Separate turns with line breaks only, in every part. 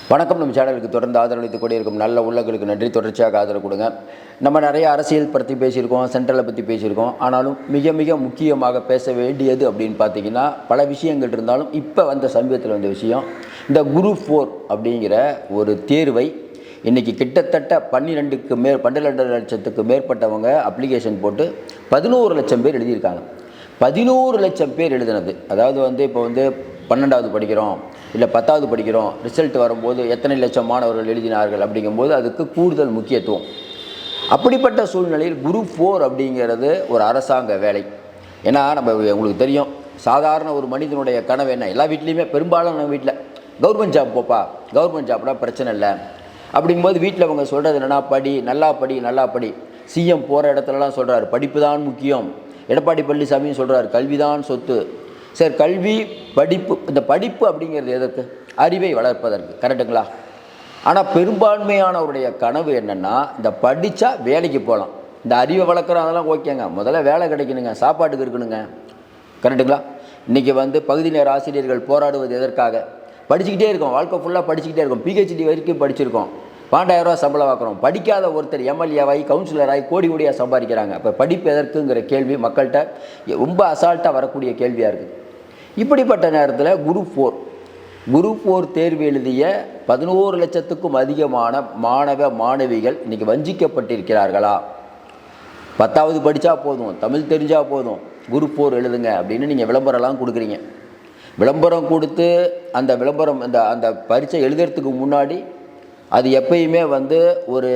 வணக்கம். நம்ம சேனலுக்கு தொடர்ந்து ஆதரவளித்துக் கொண்டே இருக்கும் நல்ல உள்ளங்களுக்கு நன்றி. தொடர்ச்சியாக ஆதரவு கொடுங்க. நம்ம நிறைய அரசியல் பற்றி பேசியிருக்கோம், சென்ட்ரலை பற்றி பேசியிருக்கோம். ஆனாலும் மிக மிக முக்கியமாக பேச வேண்டியது அப்படின்னு பார்த்தீங்கன்னா பல விஷயங்கள் இருந்தாலும் இப்போ வந்த சமீபத்தில் வந்த விஷயம் இந்த குரூப் 4 அப்படிங்கிற ஒரு தேர்வை இன்றைக்கி கிட்டத்தட்ட 12 லட்சத்துக்கு மேற்பட்டவங்க அப்ளிகேஷன் போட்டு 11 லட்சம் பேர் எழுதியிருக்காங்க. 11 லட்சம் பேர் எழுதினது, அதாவது இப்போ 12வது படிக்கிறோம் இல்லை 10வது படிக்கிறோம், ரிசல்ட் வரும்போது எத்தனை லட்சம் மாணவர்கள் எழுதினார்கள் அப்படிங்கும்போது அதுக்கு கூடுதல் முக்கியத்துவம். அப்படிப்பட்ட சூழ்நிலையில் குரூப் 4 அப்படிங்கிறது ஒரு அரசாங்க வேலை. ஏன்னா உங்களுக்கு தெரியும், சாதாரண ஒரு மனிதனுடைய கனவு என்ன, எல்லா வீட்லேயுமே பெரும்பாலான வீட்டில் கவர்மெண்ட் ஜாப் போப்பா, கவர்மெண்ட் ஜாப்னா பிரச்சனை இல்லை அப்படிங்கும்போது வீட்டில் அவங்க சொல்கிறது என்னென்னா, நல்லா படி. சிஎம் போகிற இடத்துலலாம் சொல்கிறார் படிப்பு தான் முக்கியம். எடப்பாடி பழனிசாமியும் சொல்கிறார் கல்விதான் சொத்து. சரி, கல்வி படிப்பு, இந்த படிப்பு அப்படிங்கிறது எதற்கு? அறிவை வளர்ப்பதற்கு, கரெக்டுங்களா? ஆனால் பெரும்பான்மையானவருடைய கனவு என்னென்னா, இந்த படித்தா வேலைக்கு போகலாம், இந்த அறிவை வளர்க்குறோம் அதெல்லாம் ஓகேங்க, முதல்ல வேலை கிடைக்கணுங்க, சாப்பாட்டுக்கு இருக்கணுங்க, கரெக்டுங்களா? இன்றைக்கி பகுதி நேர ஆசிரியர்கள் போராடுவது எதற்காக? படிச்சுக்கிட்டே இருக்கோம், வாழ்க்கை ஃபுல்லாக படிச்சுக்கிட்டே இருக்கோம், பிஹெச்டி வரைக்கும் படிச்சிருக்கோம், 12,000 ரூபா சம்பளம் வாக்குறோம். படிக்காத ஒருத்தர் எம்எல்ஏவாகி கவுன்சிலராகி கோடியாக சம்பாதிக்கிறாங்க. அப்போ படிப்பு எதற்குங்கிற கேள்வி மக்கள்கிட்ட ரொம்ப அசால்ட்டாக வரக்கூடிய கேள்வியாக இருக்குது. இப்படிப்பட்ட நேரத்தில் குரூப் 4 தேர்வு எழுதிய 11 லட்சத்துக்கும் அதிகமான மாணவ மாணவிகள் இன்றைக்கி வஞ்சிக்கப்பட்டிருக்கிறார்களா? 10வது படித்தா போதும், தமிழ் தெரிஞ்சால் போதும், குரூப் 4 எழுதுங்க அப்படின்னு நீங்கள் விளம்பரம்லாம் கொடுக்குறீங்க. விளம்பரம் கொடுத்து அந்த விளம்பரம் அந்த பரீட்சை எழுதுறதுக்கு முன்னாடி அது எப்பயுமே ஒரு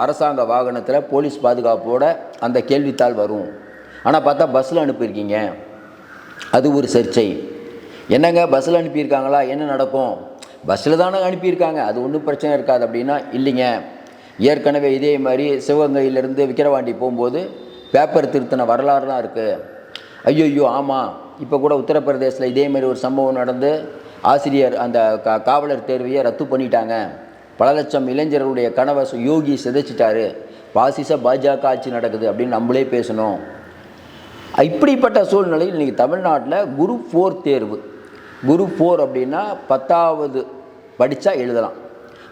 அரசாங்க வாகனத்தில் போலீஸ் பாதுகாப்போட அந்த கேள்வித்தாள் வரும். ஆனால் பார்த்தா பஸ்ஸில் அனுப்பியிருக்கீங்க, அது ஒரு சர்ச்சை. என்னங்க பஸ்ஸில் அனுப்பியிருக்காங்களா, என்ன நடக்கும்? பஸ்ஸில் தானே அனுப்பியிருக்காங்க, அது ஒன்றும் பிரச்சனை இருக்காது அப்படின்னா, இல்லைங்க, ஏற்கனவே இதே மாதிரி சிவகங்கையிலேருந்து விக்கிரவாண்டி போகும்போது பேப்பர் திருத்தின வரலாறுலாம் இருக்குது. ஐயோ ஆமாம், இப்போ கூட உத்தரப்பிரதேசில் இதே மாதிரி ஒரு சம்பவம் நடந்து ஆசிரியர் அந்த காவலர் தேர்வையை ரத்து பண்ணிட்டாங்க. பல லட்சம் இளைஞர்களுடைய கனவை யோகி சிதைச்சிட்டாரு, பாசிச பாஜக ஆட்சி நடக்குது அப்படின்னு நம்மளே பேசணும். இப்படிப்பட்ட சூழ்நிலையில் இன்றைக்கி தமிழ்நாட்டில் குரூப் 4 தேர்வு, குரூப் 4 அப்படின்னா 10வது படித்தா எழுதலாம்.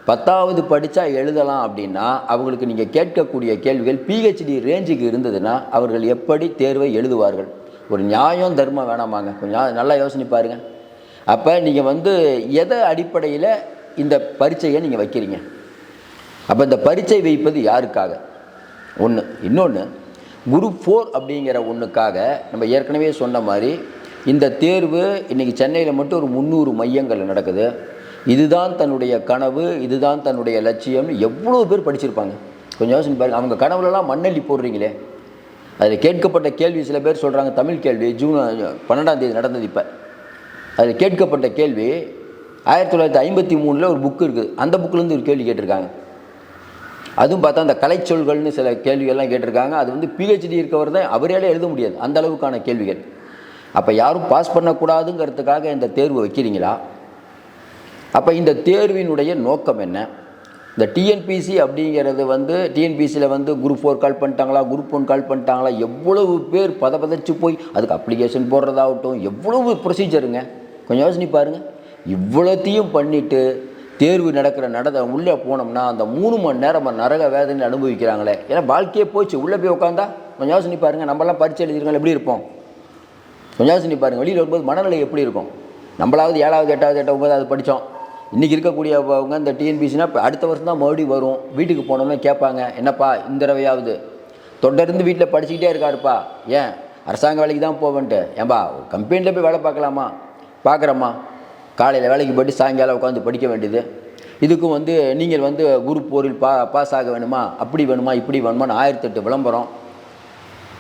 10வது படித்தா எழுதலாம் அப்படின்னா அவங்களுக்கு நீங்கள் கேட்கக்கூடிய கேள்விகள் பிஹெச்டி ரேஞ்சுக்கு இருந்ததுன்னா அவர்கள் எப்படி தேர்வை எழுதுவார்கள்? ஒரு நியாயம் தர்மம் வேணாமாங்க? கொஞ்சம் நல்லா யோசனை பாருங்கள். அப்போ நீங்கள் எதை அடிப்படையில் இந்த பரீட்சையை நீங்கள் வைக்கிறீங்க? அப்போ இந்த பரீட்சை வைப்பது யாருக்காக? ஒன்று. இன்னொன்று, குரூப் 4 அப்படிங்கிற ஒன்றுக்காக நம்ம ஏற்கனவே சொன்ன மாதிரி இந்த தேர்வு இன்றைக்கி சென்னையில் மட்டும் ஒரு 300 மையங்கள் நடக்குது. இதுதான் தன்னுடைய கனவு, இதுதான் தன்னுடைய லட்சியம். எவ்வளோ பேர் படிச்சிருப்பாங்க? கொஞ்சம் யோசனை பாருங்கள். அவங்க கனவுலலாம் மண்ணள்ளி போடுறீங்களே. அதில் கேட்கப்பட்ட கேள்வி, சில பேர் சொல்கிறாங்க தமிழ் கேள்வி, ஜூன் 12ஆம் தேதி நடந்தது. இப்போ அதில் கேட்கப்பட்ட கேள்வி 1953 ஒரு புக்கு இருக்குது, அந்த புக்கிலேருந்து ஒரு கேள்வி கேட்டிருக்காங்க. அதுவும் பார்த்தா அந்த கலைச்சொல்கள்னு சில கேள்விகள்லாம் கேட்டிருக்காங்க. அது பிஹெச்டி இருக்கவர் தான் அவரால் எழுத முடியாது, அந்த அளவுக்கான கேள்விகள். அப்போ யாரும் பாஸ் பண்ணக்கூடாதுங்கிறதுக்காக இந்த தேர்வு வைக்கிறீங்களா? அப்போ இந்த தேர்வினுடைய நோக்கம் என்ன? இந்த டிஎன்பிசி அப்படிங்கிறது டிஎன்பிசியில் குரூப் 4 கால் பண்ணிட்டாங்களா, குரூப் 1 கால் பண்ணிட்டாங்களா, எவ்வளவு பேர் பதச்சு போய் அதுக்கு அப்ளிகேஷன் போடுறதாகட்டும், எவ்வளவு ப்ரொசீஜருங்க. கொஞ்சம் யோசனை பாருங்கள். இவ்வளோத்தையும் பண்ணிவிட்டு தேர்வு உள்ளே போனோம்னா அந்த 3 மணி நேரம் நரக வேதனை அனுபவிக்கிறாங்களே. ஏன்னா வாழ்க்கையே போச்சு, உள்ளே போய் உட்காந்தா கொஞ்சம் யோசனை பாருங்கள். நம்மளாம் பரீட்சை எழுதிருக்காங்க, எப்படி இருப்போம்? கொஞ்சம் யோசனை பாருங்கள். வெளியில் வரும்போது மனநிலை எப்படி இருக்கும்? நம்மளாவது 7வது 8வது 9வது படித்தோம். இன்றைக்கி இருக்கக்கூடியவங்க இந்த டிஎன்பிசினா இப்போ அடுத்த வருஷம் தான் மறுபடியும் வரும். வீட்டுக்கு போனோம்னா கேட்பாங்க, என்னப்பா இந்த தடவையாவது தொடர்ந்து வீட்டில் படிச்சுக்கிட்டே இருக்காருப்பா, ஏன் அரசாங்க வேலைக்கு தான் போவேன்ட்டு, ஏன்பா கம்பெனியில் போய் வேலை பார்க்கலாமா? பார்க்குறம்மா, காலையில் வேலைக்கு போய்ட்டு சாயங்காலம் உட்காந்து படிக்க வேண்டியது. இதுக்கும் நீங்கள் குரூப் 4 பாஸ் ஆக வேணுமா, அப்படி வேணுமா, இப்படி வேணுமான்னு 1008 விளம்பரம்.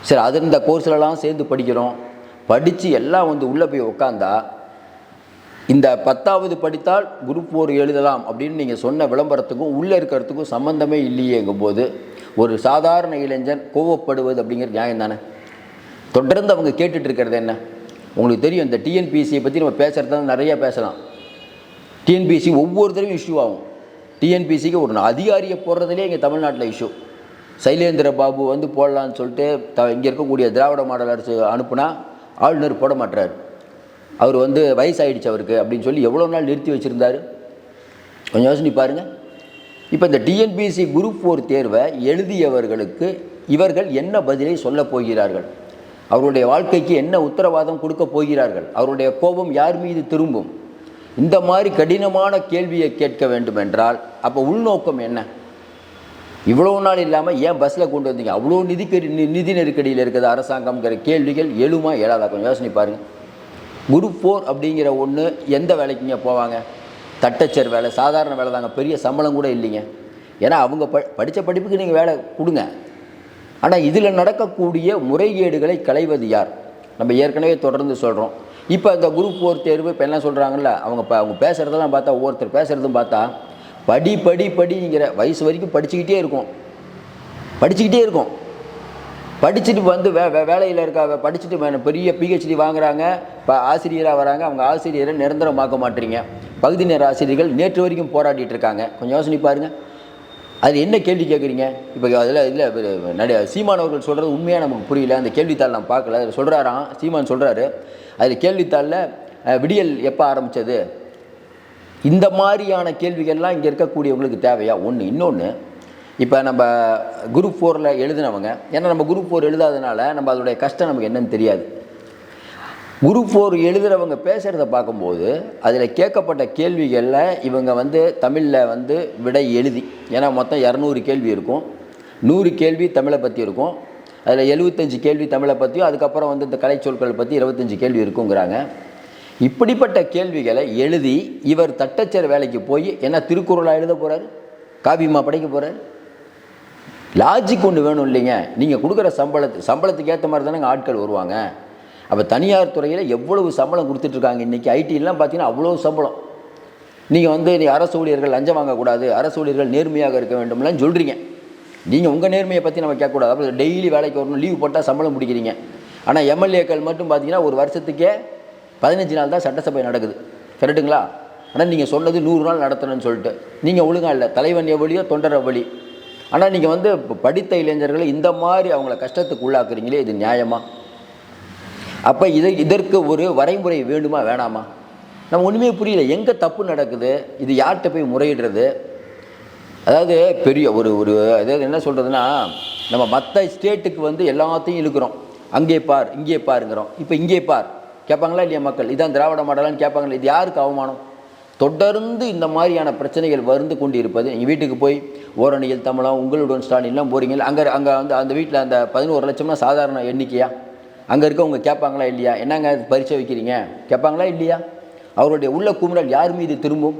சரி, அது இந்த கோர்ஸ்லலாம் சேர்ந்து படிக்கிறோம். படித்து எல்லாம் உள்ளே போய் உட்காந்தா இந்த 10வது படித்தால் குரூப் 4 எழுதலாம் அப்படின்னு நீங்கள் சொன்ன விளம்பரத்துக்கும் உள்ளே இருக்கிறதுக்கும் சம்மந்தமே இல்லையேங்கும்போது ஒரு சாதாரண இளைஞன் கோவப்படுவது அப்படிங்கிற நியாயம் தானே? தொடர்ந்து அவங்க கேட்டுட்டு இருக்கிறது என்ன? உங்களுக்கு தெரியும், இந்த டிஎன்பிசியை பற்றி நம்ம பேசுகிறதா நிறையா பேசலாம். டிஎன்பிசி ஒவ்வொரு தடவையும் இஷ்யூ ஆகும். டிஎன்பிசிக்கு ஒரு அதிகாரியை போடுறதுலேயே இங்கே தமிழ்நாட்டில் இஷ்யூ. சைலேந்திர பாபு போடலான்னு சொல்லிட்டு இங்கே இருக்கக்கூடிய திராவிட மாடல் அரசு அனுப்புனா ஆளுநர் போட மாட்டார். அவர் வயசாகிடுச்சு அவருக்கு அப்படின்னு சொல்லி எவ்வளோ நாள் நிறுத்தி வச்சுருந்தார். கொஞ்சம் யோசனை பாருங்கள். இப்போ இந்த டிஎன்பிஎஸ்சி குரூப் 4 தேர்வை எழுதியவர்களுக்கு இவர்கள் என்ன பதிலை சொல்லப் போகிறார்கள்? அவருடைய வாழ்க்கைக்கு என்ன உத்தரவாதம் கொடுக்க போகிறார்கள்? அவருடைய கோபம் யார் மீது திரும்பும்? இந்த மாதிரி கடினமான கேள்வியை கேட்க வேண்டும் என்றால் அப்போ உள்நோக்கம் என்ன? இவ்வளோ நாள் இல்லாமல் ஏன் பஸ்ஸில் கொண்டு வந்தீங்க? அவ்வளோ நிதி நெருக்கடியில் இருக்குது அரசாங்கம்ங்கிற கேள்விகள் எழுமா எழாதா? கொஞ்சம் யோசனை பாருங்கள். குரூப் 4 அப்படிங்கிற ஒன்று எந்த வேலைக்குங்க போவாங்க? தட்டச்சர் வேலை, சாதாரண வேலை தாங்க, பெரிய சம்பளம் கூட இல்லைங்க. ஏன்னா அவங்க படித்த படிப்புக்கு நீங்கள் வேலை கொடுங்க. ஆனால் இதில் நடக்கக்கூடிய முறைகேடுகளை களைவது யார்? நம்ம ஏற்கனவே தொடர்ந்து சொல்கிறோம். இப்போ இந்த குரூப் 4 தேர்வு இப்போ என்ன சொல்கிறாங்கல்ல, அவங்க பேசுகிறதெல்லாம் பார்த்தா, ஒவ்வொருத்தர் பேசுகிறதும் பார்த்தா படிங்கிற வயசு வரைக்கும் படிச்சுக்கிட்டே இருக்கும். படிச்சுட்டு வந்து வேலையில் இருக்காங்க, படிச்சுட்டு பெரிய பிஹெச்டி வாங்குறாங்க, இப்போ ஆசிரியராக வராங்க. அவங்க ஆசிரியரை நிரந்தரமாக்க மாட்டீங்க. பகுதி நேர ஆசிரியர்கள் நேற்று வரைக்கும் போராடிட்டு இருக்காங்க. கொஞ்சம் யோசனை பாருங்கள். அது என்ன கேள்வி கேட்குறீங்க? இப்போ அதில் இல்லை சீமான் அவர்கள் சொல்கிறது உண்மையாக நமக்கு புரியல. அந்த கேள்வித்தாள் நான் பார்க்கல. அதில் சொல்கிறாராம், சீமான் சொல்கிறாரு, அதில் கேள்வித்தாளில் விடியல் எப்போ ஆரம்பித்தது, இந்த மாதிரியான கேள்விகள்லாம் இங்கே இருக்கக்கூடியவங்களுக்கு தேவையா? ஒன்று. இன்னொன்று, இப்போ நம்ம குரூப் 4ல் எழுதினவங்க, ஏன்னா நம்ம குரூப் 4 எழுதாதனால நம்ம அதோடைய கஷ்டம் நமக்கு என்னன்னு தெரியாது. குரூப் 4 எழுதுகிறவங்க பேசுகிறத பார்க்கும்போது அதில் கேட்கப்பட்ட கேள்விகளில் இவங்க தமிழில் விடை எழுதி, ஏன்னா மொத்தம் 200 கேள்வி இருக்கும், 100 கேள்வி தமிழை பற்றி இருக்கும், அதில் 75 கேள்வி தமிழை பற்றியும், அதுக்கப்புறம் இந்த கலை சொற்களை பற்றி 25 கேள்வி இருக்குங்கிறாங்க. இப்படிப்பட்ட கேள்விகளை எழுதி இவர் தட்டச்சர் வேலைக்கு போய் என்ன திருக்குறளாக எழுத போகிறார்? காவியமாக படைக்க போகிறார்? லாஜிக் ஒன்று வேணும் இல்லைங்க. நீங்கள் கொடுக்குற சம்பளத்துக்கு ஏற்ற மாதிரி தானே ஆட்கள் வருவாங்க. அப்போ தனியார் துறையில் எவ்வளவு சம்பளம் கொடுத்துட்ருக்காங்க இன்றைக்கி. ஐடிலாம் பார்த்தீங்கன்னா அவ்வளோ சம்பளம். நீங்கள் அரசு ஊழியர்கள் லஞ்சம் வாங்கக்கூடாது, அரசு ஊழியர்கள் நேர்மையாக இருக்க வேண்டும்லாம் சொல்கிறீங்க. நீங்கள் உங்கள் நேர்மையை பற்றி நம்ம கேட்கக்கூடாது. அப்போ டெய்லி வேலைக்கு வரணும், லீவ் போட்டால் சம்பளம் பிடிக்கிறீங்க. ஆனால் எம்எல்ஏக்கள் மட்டும் பார்த்தீங்கன்னா ஒரு வருஷத்துக்கே 15 நாள் தான் சட்டசபை நடக்குது. கரெக்டுங்களா? ஆனால் நீங்கள் சொன்னது 100 நாள் நடத்தணும்னு சொல்லிட்டு நீங்கள் ஒழுங்காக இல்லை. தலைவன் எவ்வளியோ தொண்டர் எவ்வளி. ஆனால் நீங்கள் படித்த இளைஞர்களை இந்த மாதிரி அவங்கள கஷ்டத்துக்கு உள்ளாக்குறீங்களே, இது நியாயமா? அப்போ இதற்கு ஒரு வரைமுறை வேண்டுமா வேணாமா? நம்ம ஒன்றுமே புரியல. எங்கே தப்பு நடக்குது? இது யார்கிட்ட போய் முறையிடுறது? அதாவது பெரிய அதாவது என்ன சொல்கிறதுனா, நம்ம மற்ற ஸ்டேட்டுக்கு எல்லாத்தையும் இழுக்கிறோம். அங்கே பார் இங்கே பாருங்கிறோம். இப்போ இங்கே பார் கேட்பாங்களா இல்லையா மக்கள்? இதான் திராவிட மாடலான்னு கேட்பாங்களா? இது யாருக்கு அவமானம்? தொடர்ந்து இந்த மாதிரியான பிரச்சனைகள் வந்து கொண்டு இருப்பது. நீங்கள் வீட்டுக்கு போய் ஓரணியில் தமிழம், உங்களுடன் ஸ்டாலின்லாம் போகிறீங்க. அங்கே அந்த வீட்டில் அந்த 11 லட்சம்னா சாதாரண எண்ணிக்கையா? அங்கே இருக்கவங்க கேட்பாங்களா இல்லையா? என்னங்க பரீட்சை வைக்கிறீங்க கேட்பாங்களா இல்லையா? அவருடைய உள்ள குமுறல் யார் மீது திரும்பும்?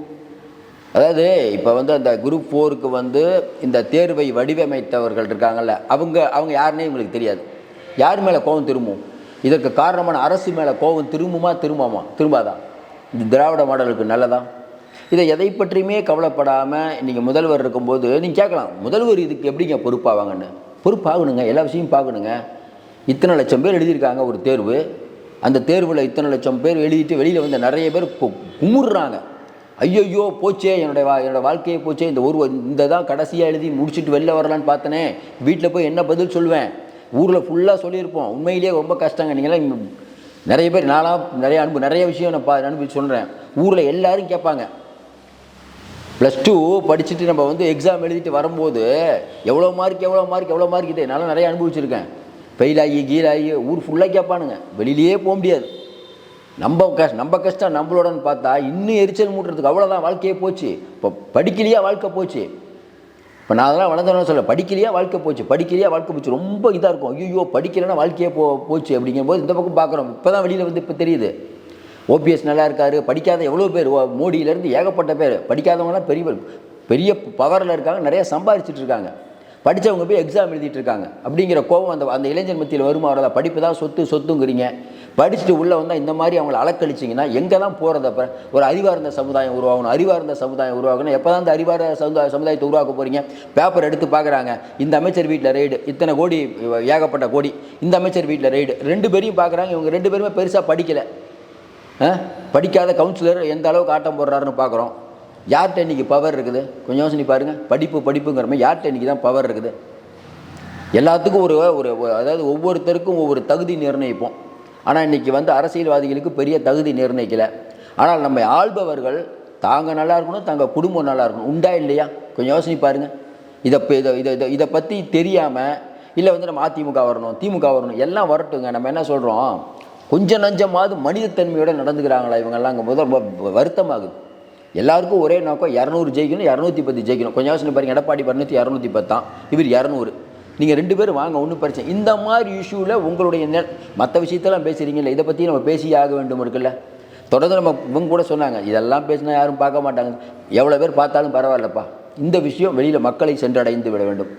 அதாவது இப்போ அந்த குரூப் 4க்கு இந்த தேர்வை வடிவமைத்தவர்கள் இருக்காங்கல்ல, அவங்க யாருன்னே இவங்களுக்கு தெரியாது. யார் மேலே கோபம் திரும்பும்? இதற்கு காரணமான அரசு மேலே கோபம் திரும்பாதா? இந்த திராவிட மாடலுக்கு நல்லதா? இதை எதை பற்றியுமே கவலைப்படாமல் நீங்கள் முதல்வர் இருக்கும்போது நீங்கள் கேட்கலாம், முதல்வர் இதுக்கு எப்படிங்க பொறுப்பாவாங்கன்னு. பொறுப்பாகணுங்க, எல்லா விஷயமும் பார்க்கணுங்க. இத்தனை லட்சம் பேர் எழுதியிருக்காங்க ஒரு தேர்வு. அந்த தேர்வில் இத்தனை லட்சம் பேர் எழுதிட்டு வெளியில் நிறைய பேர் குமுறுறாங்க. ஐயோ போச்சே, என்னோட வாழ்க்கையே போச்சே, இந்த தான் கடைசியாக எழுதி முடிச்சுட்டு வெளில வரலான்னு பார்த்தனே, வீட்டில் போய் என்ன பதில் சொல்லுவேன்? ஊரில் ஃபுல்லாக சொல்லியிருப்போம். உண்மையிலேயே ரொம்ப கஷ்டங்க. நீங்களாம் நிறைய பேர், நான்லாம் நிறைய விஷயம் நான் அனுப்பி சொல்கிறேன். ஊரில் எல்லோரும் கேட்பாங்க. +2 படிச்சுட்டு நம்ம எக்ஸாம் எழுதிட்டு வரும்போது எவ்வளோ மார்க் இது என்னால் நிறைய அனுபவிச்சிருக்கேன். ஃபெயிலாகி கீழாகி ஊர் ஃபுல்லாக கேட்பானுங்க. வெளியிலேயே போக முடியாது. நம்ம கஷ்டம் நம்மளோடன்னு பார்த்தா இன்னும் எரிச்சல் மூட்டுறதுக்கு அவ்வளோதான். வாழ்க்கையே போச்சு. இப்போ படிக்கலையா வாழ்க்கை போச்சு. இப்போ நான் அதெல்லாம் வளர்ந்தவன சொல்ல, படிக்கலையா வாழ்க்கை போச்சு. ரொம்ப இதாக இருக்கும். ஐயோ படிக்கலைன்னா வாழ்க்கையே போச்சு அப்படிங்கும்போது இந்த பக்கம் பார்க்குறோம். இப்போ தான் வெளியில் இப்போ தெரியுது. ஓபிஎஸ் நல்லா இருக்கார். படிக்காத எவ்வளோ பேர், மோடியிலேருந்து ஏகப்பட்ட பேர் படிக்காதவங்களாம் பெரிய பவரில் இருக்காங்க, நிறையா சம்பாதிச்சுட்டு இருக்காங்க. படித்தவங்க போய் எக்ஸாம் எழுதிட்டு இருக்காங்க. அப்படிங்கிற கோபம் அந்த இளைஞர் மத்தியில் வருமா? வரதா? படிப்பு தான் சொத்துங்கிறீங்க. படிச்சுட்டு உள்ளே வந்தால் இந்த மாதிரி அவங்கள அலக்கழிச்சிங்கன்னா எங்கே தான் போகிறதப்ப? ஒரு அறிவார்ந்த சமுதாயம் உருவாகணும். எப்போ தான் இந்த அறிவார்ந்த சமுதாயத்தை உருவாக்க போகிறீங்க? பேப்பர் எடுத்து பார்க்குறாங்க, இந்த அமைச்சர் வீட்டில் ரெய்டு, இத்தனை கோடி, ஏகப்பட்ட கோடி, இந்த அமைச்சர் வீட்டில் ரெய்டு. 2 பேரையும் பார்க்குறாங்க. இவங்க 2 பேருமே பெருசாக படிக்கலை. படிக்காத கவுன்சிலர் எந்த அளவுக்கு ஆட்டம் போடுறாருன்னு பார்க்குறோம். யார்கிட்ட இன்றைக்கி பவர் இருக்குது? கொஞ்சம் யோசனை பாருங்கள். படிப்புங்கிற மாதிரி யார்கிட்ட இன்றைக்கி தான் பவர் இருக்குது? எல்லாத்துக்கும் அதாவது ஒவ்வொருத்தருக்கும் ஒவ்வொரு தகுதி நிர்ணயிப்போம். ஆனால் இன்றைக்கி அரசியல்வாதிகளுக்கு பெரிய தகுதி நிர்ணயிக்கலை. ஆனால் நம்மை ஆள்பவர்கள் தாங்க நல்லா இருக்கணும், தங்க குடும்பம் நல்லா இருக்கணும். உண்டா இல்லையா? கொஞ்சம் யோசனை பாருங்கள். இதை பற்றி தெரியாமல் இல்லை வந்து நம்ம அதிமுக வரணும், திமுக வரணும், எல்லாம் வரட்டுங்க. நம்ம என்ன சொல்கிறோம், கொஞ்சம் நஞ்சமாவது மனிதத்தன்மையோடு நடந்துக்கிறாங்களா இவங்கெல்லாம் போது ரொம்ப வருத்தமாகுது. எல்லாருக்கும் ஒரே நோக்கம் 200 ஜெயிக்கணும், 210 ஜெயிக்கணும். கொஞ்சம் யோசனை பாருங்கள். எடப்பாடி 210 தான், இவர் 200. நீங்கள் 2 பேரும் வாங்க, ஒன்றும் பிரச்சனை. இந்த மாதிரி இஷ்யூவில் உங்களுடைய மற்ற விஷயத்தெல்லாம் பேசுகிறீங்கல்ல, இதை பற்றி நம்ம பேசி ஆக வேண்டும் இருக்குல்ல. தொடர்ந்து நம்ம இவங்க கூட சொன்னாங்க, இதெல்லாம் பேசினா யாரும் பார்க்க மாட்டாங்க, எவ்வளோ பேர் பார்த்தாலும் பரவாயில்லப்பா. இந்த விஷயம் வெளியில் மக்களை சென்றடைந்து விட வேண்டும்.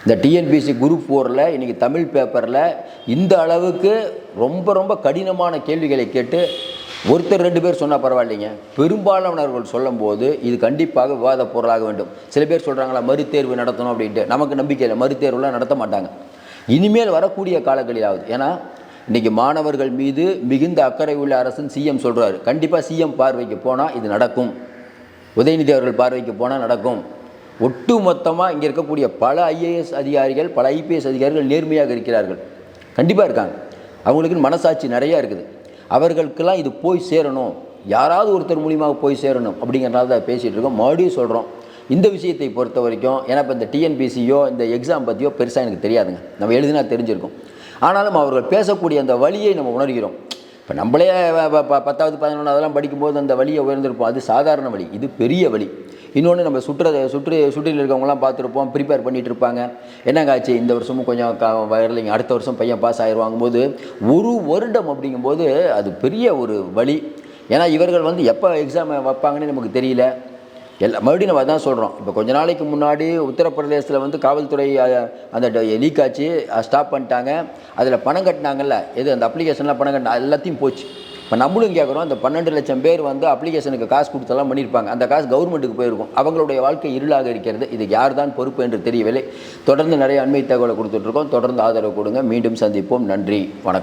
இந்த டிஎன்பிஎஸ்சி குரூப் 4ல் இன்றைக்கி தமிழ் பேப்பரில் இந்த அளவுக்கு ரொம்ப ரொம்ப கடினமான கேள்விகளை கேட்டு ஒருத்தர் 2 பேர் சொன்னால் பரவாயில்லைங்க, பெரும்பாலானவர்கள் சொல்லும் போது இது கண்டிப்பாக விவாத பொருளாக வேண்டும். சில பேர் சொல்கிறாங்களா மறுதேர்வு நடத்தணும் அப்படின்ட்டு. நமக்கு நம்பிக்கை இல்லை, மறுதேர்வுலாம் நடத்த மாட்டாங்க இனிமேல் வரக்கூடிய காலங்களிலாவது. ஏன்னா இன்றைக்கி மாணவர்கள் மீது மிகுந்த அக்கறை உள்ள அரசுன்னு சிஎம் சொல்கிறாரு. கண்டிப்பாக சிஎம் பார்வைக்கு போனால் இது நடக்கும், உதயநிதி அவர்கள் பார்வைக்கு போனால் நடக்கும். ஒட்டு மொத்தமாக இங்கே இருக்கக்கூடிய பல ஐஏஎஸ் அதிகாரிகள், பல ஐபிஎஸ் அதிகாரிகள் நேர்மையாக இருக்கிறார்கள், கண்டிப்பாக இருக்காங்க. அவங்களுக்குன்னு மனசாட்சி நிறையா இருக்குது. அவர்களுக்கெல்லாம் இது போய் சேரணும், யாராவது ஒருத்தர் மூலியமாக போய் சேரணும் அப்படிங்கிறனால தான் பேசிகிட்டு இருக்கோம். மறுபடியும் சொல்கிறோம், இந்த விஷயத்தை பொறுத்த வரைக்கும் ஏன்னா இப்போ இந்த டிஎன்பிசியோ இந்த எக்ஸாம் பற்றியோ பெருசாக எனக்கு தெரியாதுங்க. நம்ம எழுதினா தெரிஞ்சிருக்கும். ஆனாலும் அவர்கள் பேசக்கூடிய அந்த வழியை நம்ம உணர்கிறோம். இப்போ நம்மளே 10வது 11வது அதெல்லாம் படிக்கும்போது அந்த வழியை உயர்ந்திருப்போம். அது சாதாரண வழி, இது பெரிய வழி. இன்னொன்று நம்ம சுற்றில் இருக்கவங்களாம் பார்த்துருப்போம், ப்ரிப்பேர் பண்ணிகிட்டு இருப்பாங்க. என்னங்க ஆச்சு இந்த வருஷமும் கொஞ்சம் வரலைங்க, அடுத்த வருஷம் பையன் பாஸ் ஆகிடுவாங்கும்போது ஒரு வருடம் அப்படிங்கும்போது அது பெரிய ஒரு வழி. ஏன்னா இவர்கள் வந்து எப்போ எக்ஸாம் வைப்பாங்கன்னு நமக்கு தெரியல. மறுபடியும் நம்ம அதான் சொல்கிறோம். இப்போ கொஞ்ச நாளைக்கு முன்னாடி உத்தரப்பிரதேசத்தில் வந்து காவல்துறை அந்த லீக் ஆச்சு, ஸ்டாப் பண்ணிட்டாங்க. அதில் பணம் கட்டினாங்கல்ல, அந்த அப்ளிகேஷன்லாம் பணம் கட்டினா எல்லாத்தையும் போச்சு. இப்போ நம்மளும் கேட்குறோம், இந்த 12 லட்சம் பேர் வந்து அப்ளிகேஷனுக்கு காசு கொடுத்தெல்லாம் பண்ணியிருப்பாங்க, அந்த காசு கவர்மெண்ட்டுக்கு போயிருக்கும். அவங்களுடைய வாழ்க்கை இருளாக இருக்கிறது. இதுக்கு யார் தான் பொறுப்பு என்று தெரியவில்லை. தொடர்ந்து நிறைய அண்மை தகவலை கொடுத்துட்ருக்கோம். தொடர்ந்து ஆதரவு கொடுங்க. மீண்டும் சந்திப்போம். நன்றி, வணக்கம்.